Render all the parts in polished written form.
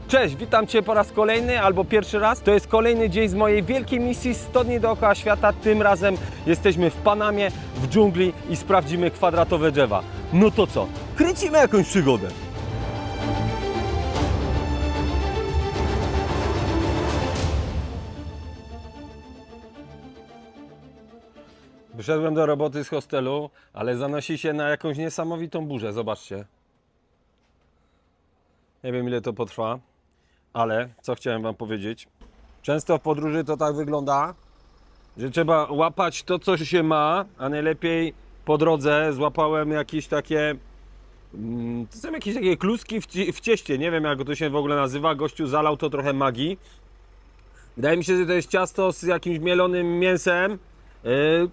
Cześć, witam Cię po raz kolejny albo pierwszy raz. To jest kolejny dzień z mojej wielkiej misji 100 dni dookoła świata. Tym razem jesteśmy w Panamie, w dżungli i sprawdzimy kwadratowe drzewa. No to co? Kręcimy jakąś przygodę. Wyszedłem do roboty z hostelu, ale zanosi się na jakąś niesamowitą burzę. Zobaczcie. Nie wiem, ile to potrwa, ale co chciałem Wam powiedzieć. Często w podróży to tak wygląda, że trzeba łapać to, co się ma, a najlepiej po drodze złapałem jakieś takie... To są jakieś takie kluski w cieście, nie wiem, jak to się w ogóle nazywa. Gościu zalał to trochę magii. Wydaje mi się, że to jest ciasto z jakimś mielonym mięsem.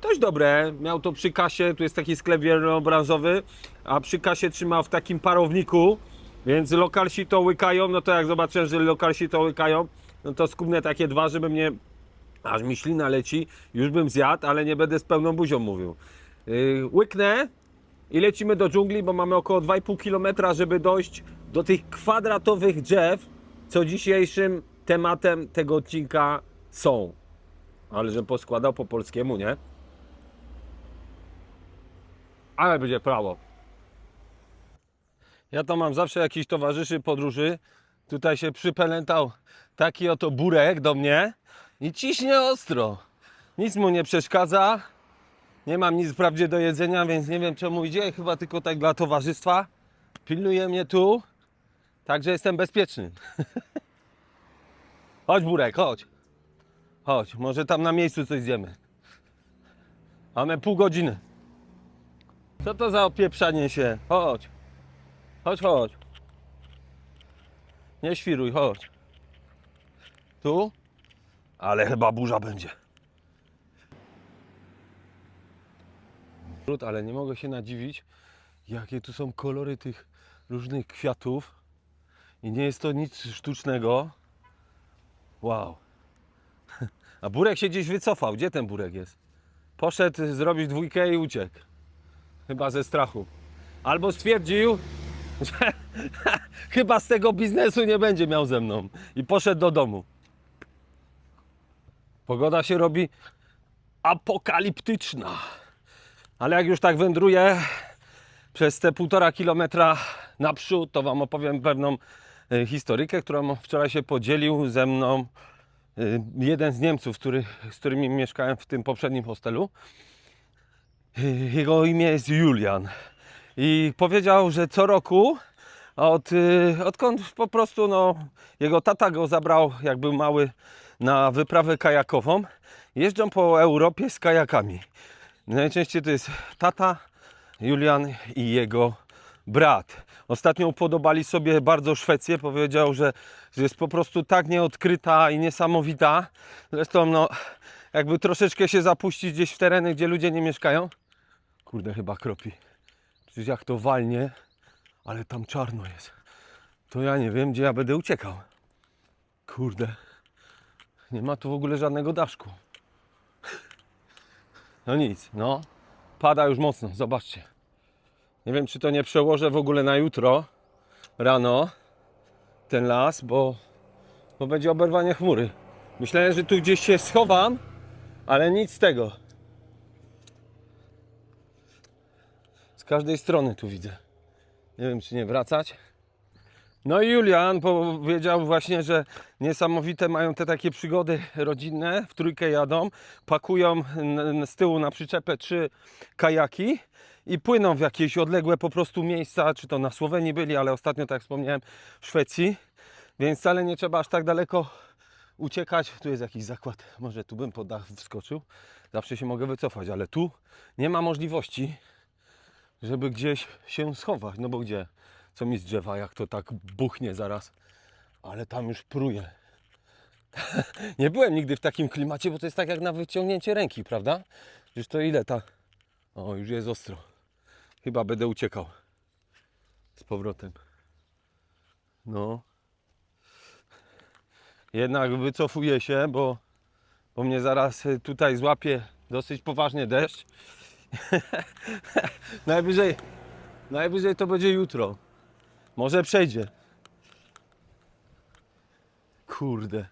Dość dobre, miał to przy kasie, tu jest taki sklep wielobranżowy, a przy kasie trzymał w takim parowniku, więc lokalsi to łykają. No to jak zobaczyłem, że lokalsi to łykają, no to skubnę takie dwa, żeby mnie, aż mi ślina leci, już bym zjadł, ale nie będę z pełną buzią mówił. Łyknę i lecimy do dżungli, bo mamy około 2,5 km, żeby dojść do tych kwadratowych drzew, co dzisiejszym tematem tego odcinka są. Ale żebym poskładał po polskiemu, nie? Ale będzie prawo. Ja to mam zawsze jakiś towarzyszy podróży. Tutaj się przypelętał taki oto burek do mnie i ciśnie ostro. Nic mu nie przeszkadza. Nie mam nic wprawdzie do jedzenia, więc nie wiem, czemu idzie. Chyba tylko tak dla towarzystwa. Pilnuje mnie tu. Także jestem bezpieczny. Chodź, burek, chodź. Chodź, może tam na miejscu coś zjemy. Mamy pół godziny. Co to za opieprzanie się? Chodź. Chodź, chodź. Nie świruj, chodź. Tu? Ale chyba burza będzie. Ale nie mogę się nadziwić, jakie tu są kolory tych różnych kwiatów. I nie jest to nic sztucznego. Wow. A burek się gdzieś wycofał. Gdzie ten burek jest? Poszedł zrobić dwójkę i uciekł. Chyba ze strachu. Albo stwierdził, że chyba z tego biznesu nie będzie miał ze mną. I poszedł do domu. Pogoda się robi apokaliptyczna. Ale jak już tak wędruję przez te 1,5 kilometra naprzód, to Wam opowiem pewną historykę, którą wczoraj się podzielił ze mną jeden z Niemców, z którymi mieszkałem w tym poprzednim hostelu. Jego imię jest Julian. I powiedział, że co roku, odkąd po prostu jego tata go zabrał, jak był mały, na wyprawę kajakową, jeżdżą po Europie z kajakami. Najczęściej to jest tata, Julian i jego brat. Ostatnio upodobali sobie bardzo Szwecję. Powiedział, że jest po prostu tak nieodkryta i niesamowita. Zresztą jakby troszeczkę się zapuścić gdzieś w tereny, gdzie ludzie nie mieszkają. Kurde, chyba kropi. Przecież jak to walnie, ale tam czarno jest. To ja nie wiem, gdzie ja będę uciekał. Kurde. Nie ma tu w ogóle żadnego daszku. No nic, pada już mocno, zobaczcie. Nie wiem, czy to nie przełożę w ogóle na jutro rano ten las, bo będzie oberwanie chmury. Myślałem, że tu gdzieś się schowam, ale nic z tego. Z każdej strony tu widzę. Nie wiem, czy nie wracać. No i Julian powiedział właśnie, że niesamowite mają te takie przygody rodzinne. W trójkę jadą, pakują z tyłu na przyczepę 3 kajaki i płyną w jakieś odległe po prostu miejsca, czy to na Słowenii byli, ale ostatnio, tak jak wspomniałem, w Szwecji. Więc wcale nie trzeba aż tak daleko uciekać. Tu jest jakiś zakład, może tu bym pod dach wskoczył. Zawsze się mogę wycofać, ale tu nie ma możliwości, żeby gdzieś się schować. No bo gdzie? Co mi z drzewa, jak to tak buchnie zaraz. Ale tam już pruje. Nie byłem nigdy w takim klimacie, bo to jest tak jak na wyciągnięcie ręki, prawda? Przecież to ile ta... O, już jest ostro. Chyba będę uciekał. Z powrotem. No. Jednak wycofuję się, bo mnie zaraz tutaj złapie dosyć poważnie deszcz. Najwyżej to będzie jutro. Może przejdzie. Kurde.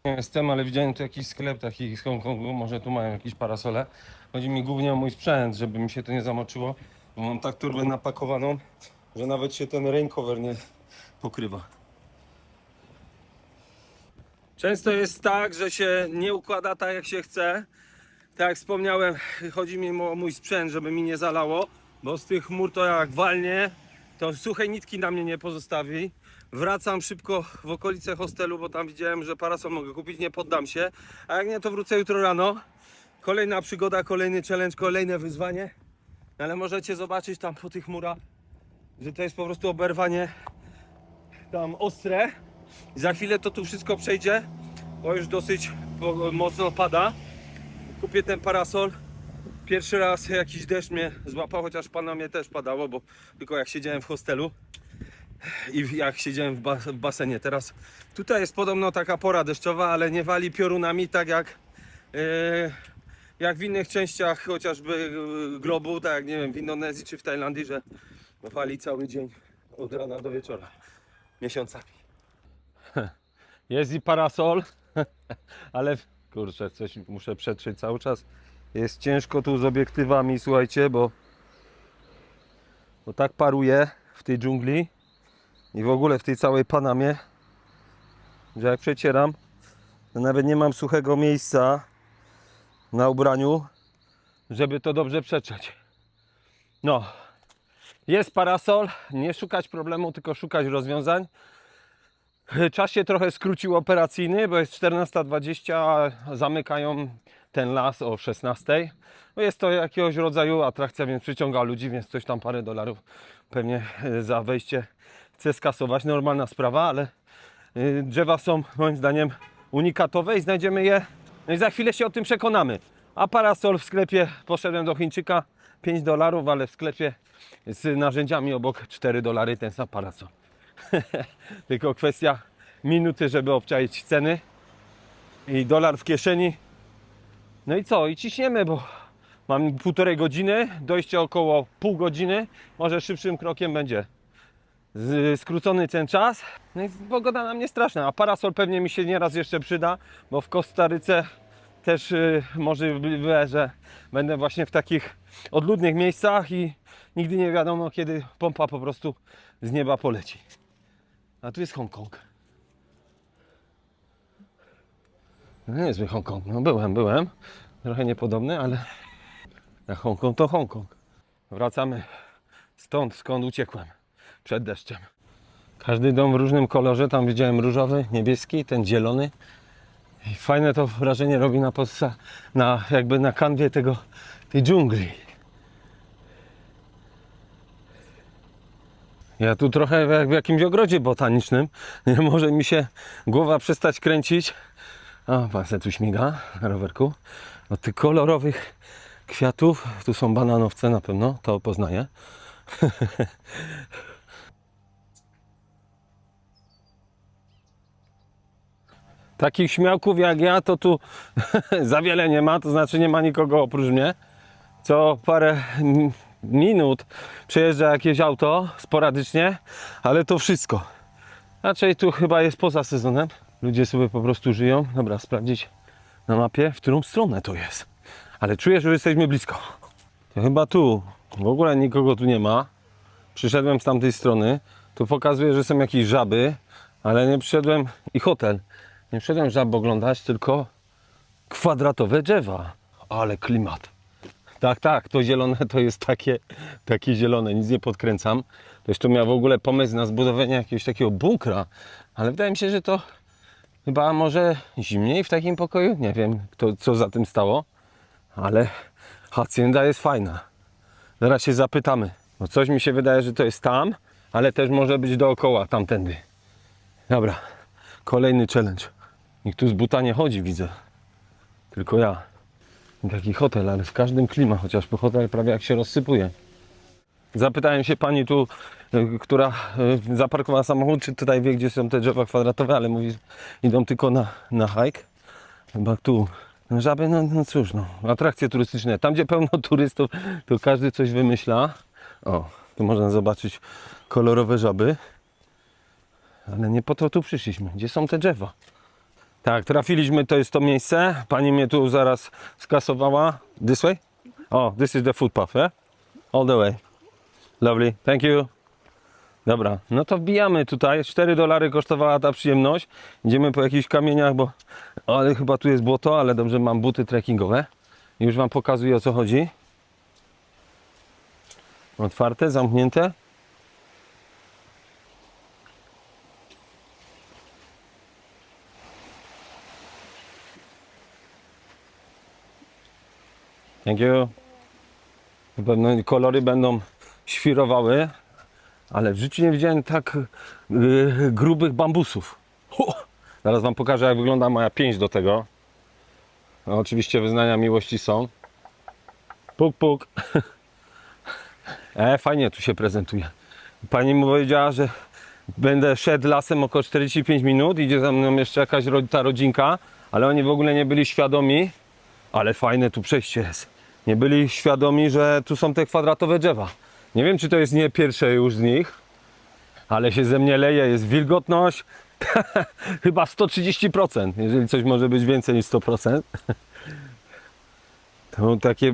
Nie jestem, ale widziałem tu jakiś sklep taki z Hongkongu, może tu mają jakieś parasole. Chodzi mi głównie o mój sprzęt, żeby mi się to nie zamoczyło, bo mam tak turbę napakowaną, że nawet się ten rain cover nie pokrywa. Często jest tak, że się nie układa tak jak się chce. Tak jak wspomniałem, chodzi mi o mój sprzęt, żeby mi nie zalało, bo z tych chmur to jak walnie, to suchej nitki na mnie nie pozostawi. Wracam szybko w okolice hostelu, bo tam widziałem, że parasol mogę kupić, nie poddam się. A jak nie, to wrócę jutro rano. Kolejna przygoda, kolejny challenge, kolejne wyzwanie. Ale możecie zobaczyć tam po tych chmurach, że to jest po prostu oberwanie tam ostre. I za chwilę to tu wszystko przejdzie, bo już dosyć mocno pada. Kupię ten parasol. Pierwszy raz jakiś deszcz mnie złapał, chociaż pana mnie też padało, bo tylko jak siedziałem w hostelu i jak siedziałem w basenie. Teraz tutaj jest podobno taka pora deszczowa, ale nie wali piorunami tak jak w innych częściach chociażby globu, tak jak nie wiem, w Indonezji czy w Tajlandii, że wali cały dzień od rana do wieczora miesiącami. Jest i parasol, ale kurczę, coś muszę przetrzeć cały czas. Jest ciężko tu z obiektywami, słuchajcie, bo tak paruje w tej dżungli i w ogóle w tej całej Panamie, że jak przecieram, to nawet nie mam suchego miejsca na ubraniu, żeby to dobrze przetrzeć. No, jest parasol, nie szukać problemu, tylko szukać rozwiązań. Czas się trochę skrócił operacyjny, bo jest 14:20, a zamykają ten las o 16:00. No jest to jakiegoś rodzaju atrakcja, więc przyciąga ludzi, więc coś tam parę dolarów pewnie za wejście chce skasować. Normalna sprawa, ale drzewa są moim zdaniem unikatowe i znajdziemy je. No i za chwilę się o tym przekonamy. A parasol w sklepie, poszedłem do Chińczyka, $5, ale w sklepie z narzędziami obok $4 ten sam parasol. Tylko kwestia minuty, żeby obczaić ceny i dolar w kieszeni. No i co? I ciśniemy, bo mam 1,5 godziny, dojście około pół godziny. Może szybszym krokiem będzie skrócony ten czas. No i pogoda nam nie straszna, a parasol pewnie mi się nieraz jeszcze przyda, bo w Kostaryce też możliwe, że będę właśnie w takich odludnych miejscach i nigdy nie wiadomo, kiedy pompa po prostu z nieba poleci. A tu jest Hongkong. No niezły Hongkong. No byłem. Trochę niepodobny, ale na Hongkong to Hongkong. Wracamy stąd, skąd uciekłem. Przed deszczem. Każdy dom w różnym kolorze. Tam widziałem różowy, niebieski, ten zielony. I fajne to wrażenie robi jakby na kanwie tej dżungli. Ja tu trochę jak w jakimś ogrodzie botanicznym. Nie może mi się głowa przestać kręcić. O, pan se tu śmiga na rowerku. Od tych kolorowych kwiatów. Tu są bananowce na pewno, to poznaję. Takich śmiałków jak ja to tu za wiele nie ma, to znaczy nie ma nikogo oprócz mnie. Co parę minut przejeżdża jakieś auto sporadycznie, ale to wszystko. Raczej tu chyba jest poza sezonem. Ludzie sobie po prostu żyją. Dobra, sprawdzić na mapie, w którą stronę to jest. Ale czuję, że jesteśmy blisko. To chyba tu. W ogóle nikogo tu nie ma. Przyszedłem z tamtej strony. Tu pokazuje, że są jakieś żaby, ale nie przyszedłem i hotel. Nie przyszedłem żab oglądać, tylko kwadratowe drzewa. Ale klimat. Tak, to zielone to jest takie zielone, nic nie podkręcam. Ktoś tu miał w ogóle pomysł na zbudowanie jakiegoś takiego bunkra, ale wydaje mi się, że to chyba może zimniej w takim pokoju. Nie wiem, co za tym stało, ale hacienda jest fajna. Zaraz się zapytamy, bo coś mi się wydaje, że to jest tam, ale też może być dookoła, tamtędy. Dobra, kolejny challenge. Nikt tu z buta nie chodzi, widzę. Tylko ja. Taki hotel, ale w każdym klimat, chociaż po hotel prawie jak się rozsypuje. Zapytałem się pani tu, która zaparkowała samochód, czy tutaj wie, gdzie są te drzewa kwadratowe, ale mówi, idą tylko na hike. Chyba tu. Żaby, no cóż, atrakcje turystyczne. Tam, gdzie pełno turystów, to każdy coś wymyśla. O, tu można zobaczyć kolorowe żaby. Ale nie po to tu przyszliśmy. Gdzie są te drzewa? Tak, trafiliśmy, to jest to miejsce. Pani mnie tu zaraz skasowała. This way? Oh, this is the footpath, yeah? All the way. Lovely, thank you. Dobra, no to wbijamy tutaj. $4 kosztowała ta przyjemność. Idziemy po jakichś kamieniach, bo... Ale chyba tu jest błoto, ale dobrze, mam buty trekkingowe. Już wam pokazuję, o co chodzi. Otwarte, zamknięte. Thank you. Na pewno kolory będą świrowały, ale w życiu nie widziałem tak grubych bambusów. Zaraz wam pokażę, jak wygląda moja pięść do tego. No, oczywiście wyznania miłości są. Puk, puk. Fajnie tu się prezentuje. Pani mu powiedziała, że będę szedł lasem około 45 minut. Idzie za mną jeszcze jakaś ta rodzinka, ale oni w ogóle nie byli świadomi. Ale fajne tu przejście jest. Nie byli świadomi, że tu są te kwadratowe drzewa. Nie wiem, czy to jest nie pierwsze już z nich, ale się ze mnie leje, jest wilgotność chyba 130%, jeżeli coś może być więcej niż 100%. To takie,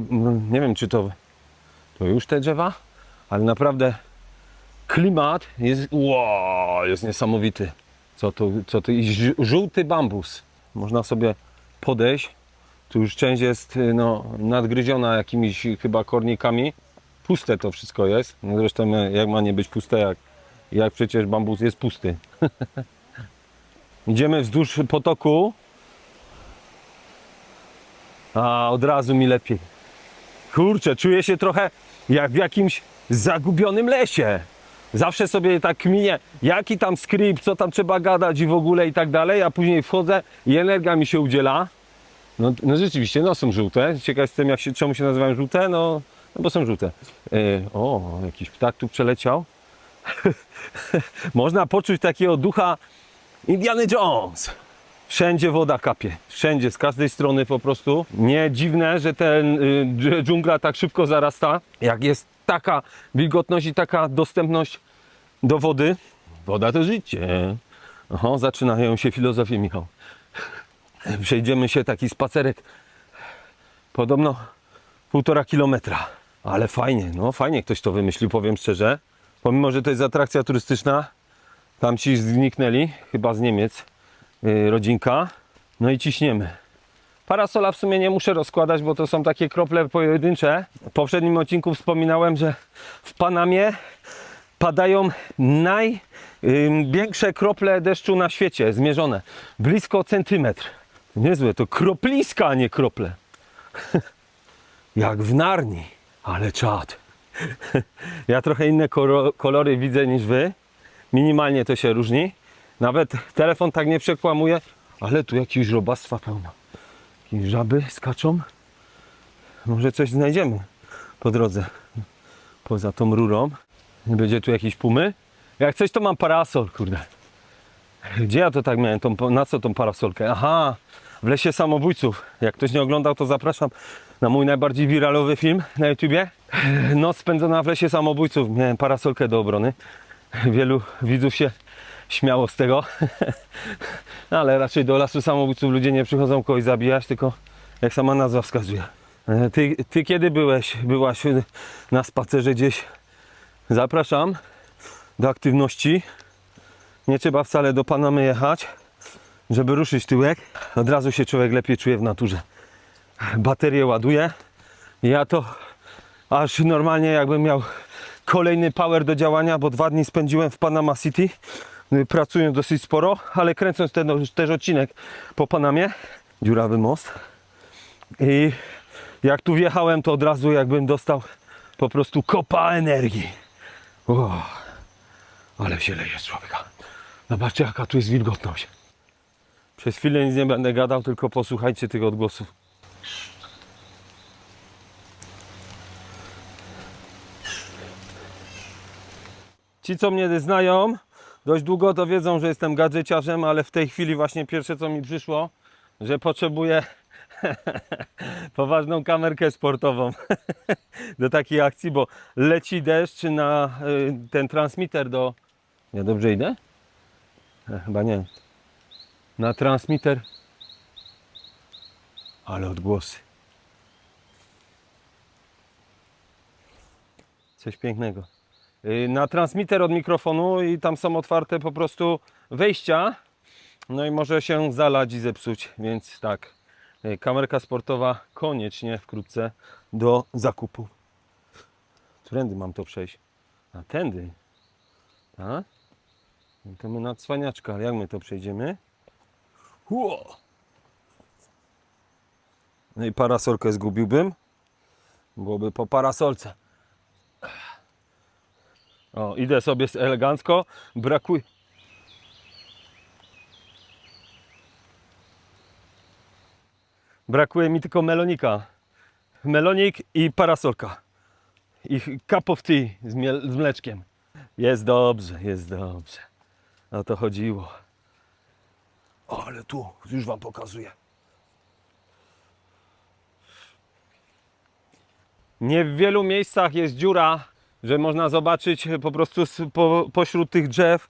nie wiem, czy to już te drzewa, ale naprawdę klimat jest, wow, jest niesamowity. Co to i żółty bambus. Można sobie podejść. Tu już część jest no, nadgryziona jakimiś chyba kornikami. Puste to wszystko jest. No zresztą jak ma nie być puste, jak przecież bambus jest pusty. Idziemy wzdłuż potoku. A od razu mi lepiej. Kurczę, czuję się trochę jak w jakimś zagubionym lesie. Zawsze sobie tak kminię, jaki tam skrypt, co tam trzeba gadać i w ogóle i tak dalej. A później wchodzę i energia mi się udziela. No rzeczywiście, no są żółte. Ciekaw jestem, czemu się nazywają żółte? No bo są żółte. O, jakiś ptak tu przeleciał. Można poczuć takiego ducha Indiana Jones. Wszędzie woda kapie. Wszędzie, z każdej strony po prostu. Nie dziwne, że ten dżungla tak szybko zarasta. Jak jest taka wilgotność i taka dostępność do wody. Woda to życie. Oho, zaczynają się filozofie, Michał. Przejdziemy się taki spacerek. Podobno 1,5 kilometra. Ale fajnie, no fajnie ktoś to wymyślił, powiem szczerze. Pomimo, że to jest atrakcja turystyczna, tam ci zniknęli, chyba z Niemiec, rodzinka. No i ciśniemy. Parasola w sumie nie muszę rozkładać, bo to są takie krople pojedyncze. W poprzednim odcinku wspominałem, że w Panamie padają największe krople deszczu na świecie, zmierzone. Blisko centymetr. Niezłe, to kropliska, a nie krople. Jak w Narni. Ale czad. Ja trochę inne kolory widzę niż wy. Minimalnie to się różni. Nawet telefon tak nie przekłamuje. Ale tu jakieś robactwa pełno. Jakieś żaby skaczą. Może coś znajdziemy po drodze. Poza tą rurą. Nie będzie tu jakiejś pumy. Jak coś, to mam parasol, kurde. Gdzie ja to tak miałem? Na co tą parasolkę? Aha, w Lesie Samobójców. Jak ktoś nie oglądał, to zapraszam na mój najbardziej wiralowy film na YouTubie. Noc spędzona w Lesie Samobójców. Miałem parasolkę do obrony. Wielu widzów się śmiało z tego. Ale raczej do Lasu Samobójców ludzie nie przychodzą kogoś zabijać, tylko jak sama nazwa wskazuje. Ty kiedy byłaś na spacerze gdzieś? Zapraszam do aktywności. Nie trzeba wcale do Panamy jechać, żeby ruszyć tyłek. Od razu się człowiek lepiej czuje w naturze. Baterię ładuje. Ja to aż normalnie jakbym miał kolejny power do działania, bo 2 dni spędziłem w Panama City. Pracuję dosyć sporo, ale kręcąc też odcinek po Panamie. Dziurawy most. I jak tu wjechałem, to od razu jakbym dostał po prostu kopa energii. Ale się leje z człowieka. Zobaczcie, jaka tu jest wilgotność. Przez chwilę nic nie będę gadał, tylko posłuchajcie tych odgłosów. Ci, co mnie znają, dość długo to wiedzą, że jestem gadżeciarzem, ale w tej chwili właśnie pierwsze, co mi przyszło, że potrzebuję poważną kamerkę sportową do takiej akcji, bo leci deszcz na ten transmitter do... Ja dobrze idę? Chyba nie. Na transmitter. Ale odgłosy. Coś pięknego. Na transmitter od mikrofonu i tam są otwarte po prostu wejścia. No i może się zalać i zepsuć, więc tak. Kamerka sportowa koniecznie wkrótce do zakupu. Którędy mam to przejść? A tędy. Tak? No to my na cwaniaczka, ale jak my to przejdziemy? Ło! No i parasolkę zgubiłbym. Byłoby po parasolce. O, idę sobie elegancko. Brakuje mi tylko melonika. Melonik i parasolka. I cup of tea z mleczkiem. Jest dobrze, jest dobrze. O to chodziło. O, ale tu już wam pokazuję. Nie w wielu miejscach jest dziura, że można zobaczyć po prostu pośród tych drzew,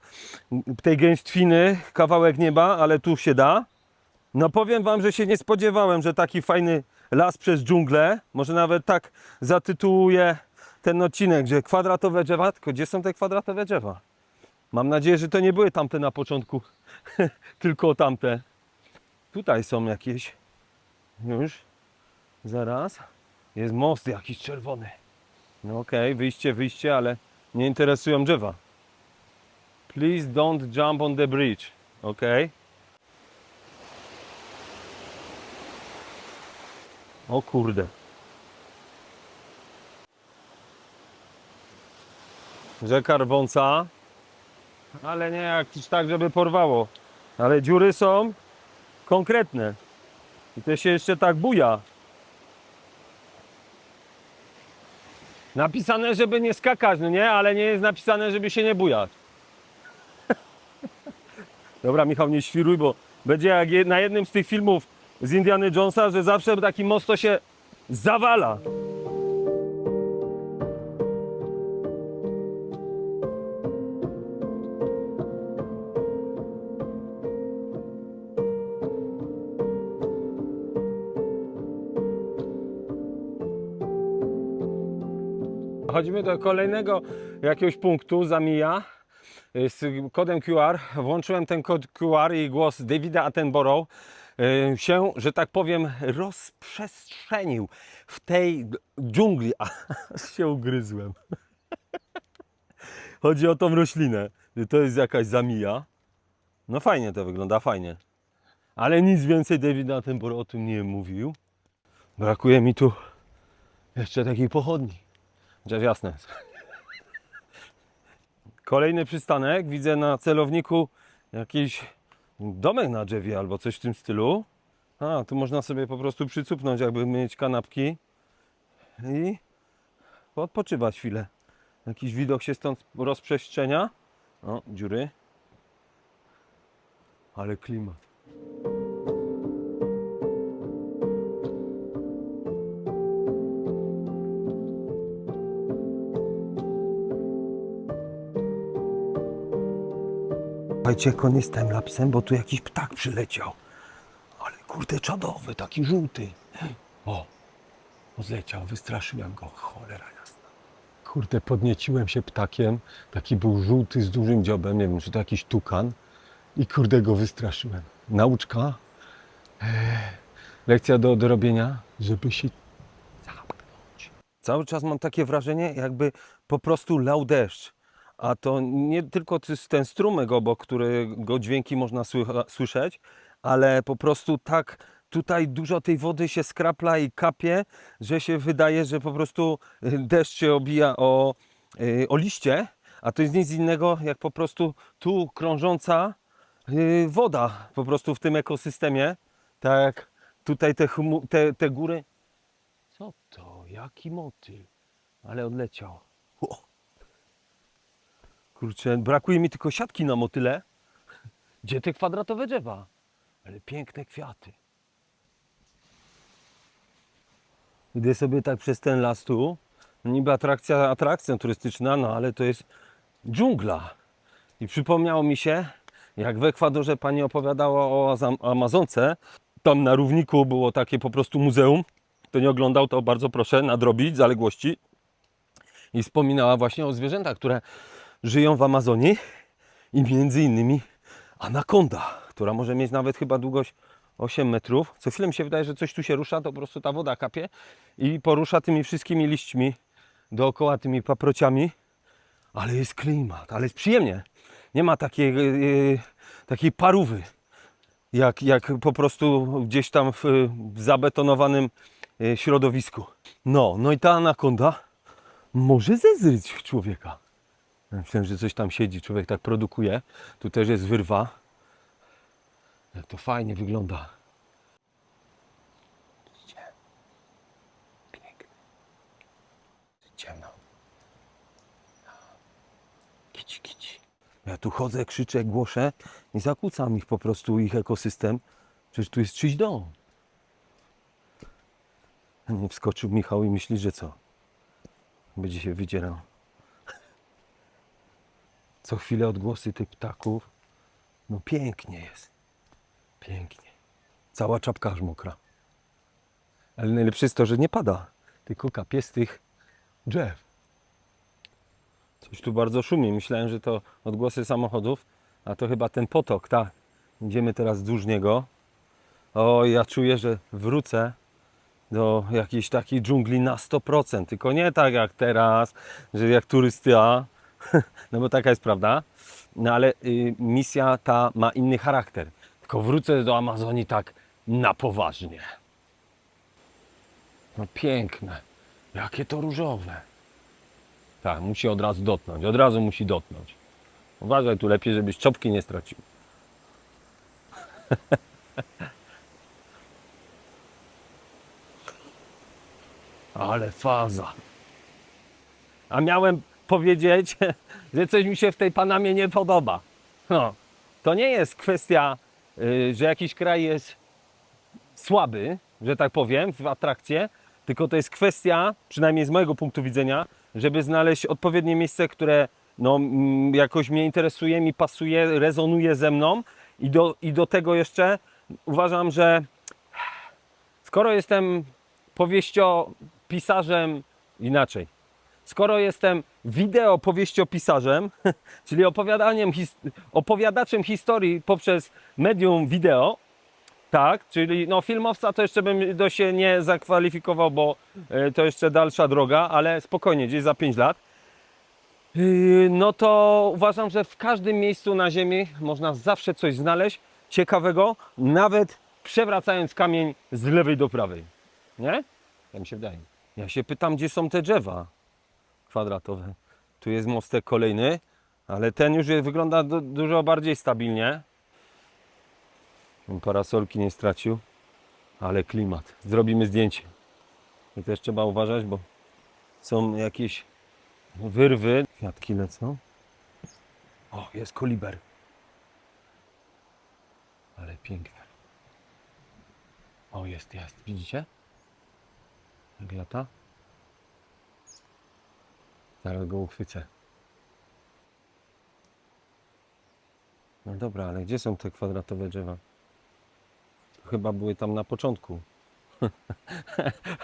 tej gęstwiny, kawałek nieba, ale tu się da. No powiem wam, że się nie spodziewałem, że taki fajny las przez dżunglę, może nawet tak zatytułuję ten odcinek, że kwadratowe drzewa, tylko gdzie są te kwadratowe drzewa? Mam nadzieję, że to nie były tamte na początku, tylko tamte. Tutaj są jakieś, już, zaraz, jest most jakiś czerwony. No okej, wyjście, ale nie interesują drzewa. Please don't jump on the bridge, okej. O kurde. Rzeka rwąca, ale nie jakiś tak, żeby porwało. Ale dziury są konkretne. I to się jeszcze tak buja. Napisane, żeby nie skakać, no nie? Ale nie jest napisane, żeby się nie bujać. Dobra, Michał, nie świruj, bo będzie jak na jednym z tych filmów z Indiana Jonesa, że zawsze taki most to się zawala. Chodzimy do kolejnego jakiegoś punktu, zamija z kodem QR. Włączyłem ten kod QR i głos Davida Attenborough się, że tak powiem, rozprzestrzenił w tej dżungli, a się ugryzłem. Chodzi o tą roślinę. To jest jakaś zamija. No fajnie to wygląda, fajnie. Ale nic więcej David Attenborough o tym nie mówił. Brakuje mi tu jeszcze takiej pochodni. Chociaż jasne. Kolejny przystanek. Widzę na celowniku jakiś domek na drzewie albo coś w tym stylu. A, tu można sobie po prostu przycupnąć, jakby mieć kanapki i odpoczywać chwilę. Jakiś widok się stąd rozprzestrzenia. O, dziury. Ale klimat. Słuchajcie, koniec z timelapsem, bo tu jakiś ptak przyleciał. Ale kurde, czadowy, taki żółty. O, odleciał, wystraszyłem go, cholera jasna. Kurde, podnieciłem się ptakiem, taki był żółty z dużym dziobem, nie wiem, czy to jakiś tukan. I kurde, go wystraszyłem. Nauczka, lekcja do robienia, żeby się zamknąć. Cały czas mam takie wrażenie, jakby po prostu lał deszcz. A to nie tylko ten strumyk obok, którego dźwięki można słyszeć, ale po prostu tak tutaj dużo tej wody się skrapla i kapie, że się wydaje, że po prostu deszcz się obija o liście, a to jest nic innego jak po prostu tu krążąca woda po prostu w tym ekosystemie. Tak jak tutaj te góry. Co to? Jaki motyl? Ale odleciał. Kurczę, brakuje mi tylko siatki na motyle. Gdzie te kwadratowe drzewa? Ale piękne kwiaty. Idę sobie tak przez ten las tu. Niby atrakcja turystyczna, no ale to jest dżungla. I przypomniało mi się, Jak w Ekwadorze pani opowiadała o Amazonce, tam na równiku było takie po prostu muzeum. Kto nie oglądał, to bardzo proszę nadrobić zaległości. I wspominała właśnie o zwierzętach, które żyją w Amazonii i między innymi anakonda, która może mieć nawet chyba długość 8 metrów. Co chwilę mi się wydaje, że coś tu się rusza, to po prostu ta woda kapie i porusza tymi wszystkimi liśćmi dookoła, tymi paprociami. Ale jest klimat, ale jest przyjemnie. Nie ma takiej parówy, jak po prostu gdzieś tam w zabetonowanym środowisku. No i ta anakonda może zezryć człowieka. Myślałem, że coś tam siedzi, człowiek tak produkuje. Tu też jest wyrwa. Jak to fajnie wygląda. Pięknie. Ciemno. Kici, kici. Ja tu chodzę, krzyczę, głoszę i zakłócam ich po prostu, ich ekosystem. Przecież tu jest czyjś dom. Nie wskoczył Michał i myśli, że co? Będzie się wydzierał. Co chwilę odgłosy tych ptaków. No pięknie jest. Pięknie. Cała czapka aż mokra. Ale najlepsze jest to, że nie pada, tylko kapie z tych drzew. Coś tu bardzo szumi. Myślałem, że to odgłosy samochodów, a to chyba ten potok, tak. Idziemy teraz wzdłuż niego. O, ja czuję, że wrócę do jakiejś takiej dżungli na 100%. Tylko nie tak jak teraz, że jak turysta, no bo taka jest prawda. No ale misja ta ma inny charakter. Tylko wrócę do Amazonii tak na poważnie. No piękne. Jakie to różowe. Tak, musi od razu dotknąć. Od razu musi dotknąć. Uważaj tu lepiej, żebyś czopki nie stracił. Ale faza. A miałem powiedzieć, że coś mi się w tej Panamie nie podoba. No, to nie jest kwestia, że jakiś kraj jest słaby, że tak powiem, w atrakcje, tylko to jest kwestia, przynajmniej z mojego punktu widzenia, żeby znaleźć odpowiednie miejsce, które no, jakoś mnie interesuje, mi pasuje, rezonuje ze mną i do tego jeszcze uważam, że skoro jestem powieściopisarzem, inaczej, skoro jestem powieściopisarzem, czyli opowiadaczem historii poprzez medium wideo, tak, czyli no filmowca to jeszcze bym się nie zakwalifikował, bo to jeszcze dalsza droga, ale spokojnie, gdzieś za 5 lat. No to uważam, że w każdym miejscu na ziemi można zawsze coś znaleźć ciekawego, nawet przewracając kamień z lewej do prawej. Nie? Tak mi się wydaje. Ja się pytam, gdzie są te drzewa kwadratowe. Tu jest mostek kolejny, ale ten już wygląda dużo bardziej stabilnie. Parasolki nie stracił, ale klimat. Zrobimy zdjęcie. I też trzeba uważać, bo są jakieś wyrwy. Kwiatki lecą. O, jest koliber. Ale piękne. O, jest. Widzicie? Jak lata? Zaraz go uchwycę. No dobra, ale gdzie są te kwadratowe drzewa? Chyba były tam na początku.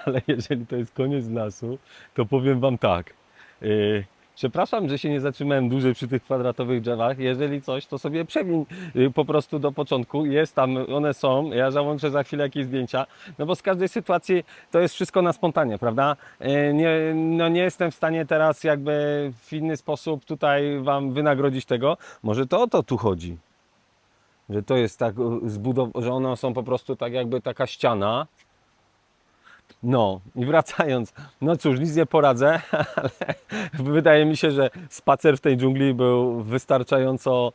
Ale jeżeli to jest koniec lasu, to powiem Wam tak. Przepraszam, że się nie zatrzymałem dłużej przy tych kwadratowych drzewach. Jeżeli coś, to sobie przewiń po prostu do początku. Jest tam, one są. Ja załączę za chwilę jakieś zdjęcia. No bo z każdej sytuacji to jest wszystko na spontanie, prawda? Nie jestem w stanie teraz jakby w inny sposób tutaj Wam wynagrodzić tego. Może to o to tu chodzi. Że to jest tak że one są po prostu tak jakby taka ściana. No i wracając, no cóż, nic nie poradzę, ale wydaje mi się, że spacer w tej dżungli był wystarczająco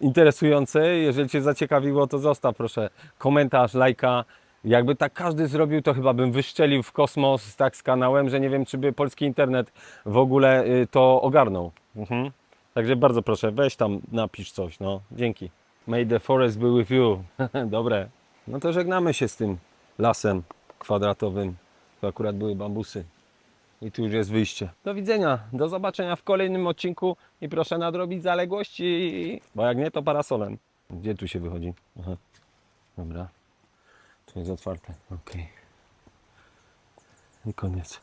interesujący. Jeżeli Cię zaciekawiło, to zostaw proszę komentarz, lajka. Jakby tak każdy zrobił, to chyba bym wyszczelił w kosmos tak z kanałem, że nie wiem, czy by polski internet w ogóle to ogarnął. Także bardzo proszę, weź tam, napisz coś, no, dzięki. May the forest be with you. Dobre. No to żegnamy się z tym lasem kwadratowym. To akurat były bambusy. I tu już jest wyjście. Do widzenia, do zobaczenia w kolejnym odcinku i proszę nadrobić zaległości, bo jak nie to parasolem. Gdzie tu się wychodzi? Aha. Dobra, tu jest otwarte, ok. I koniec.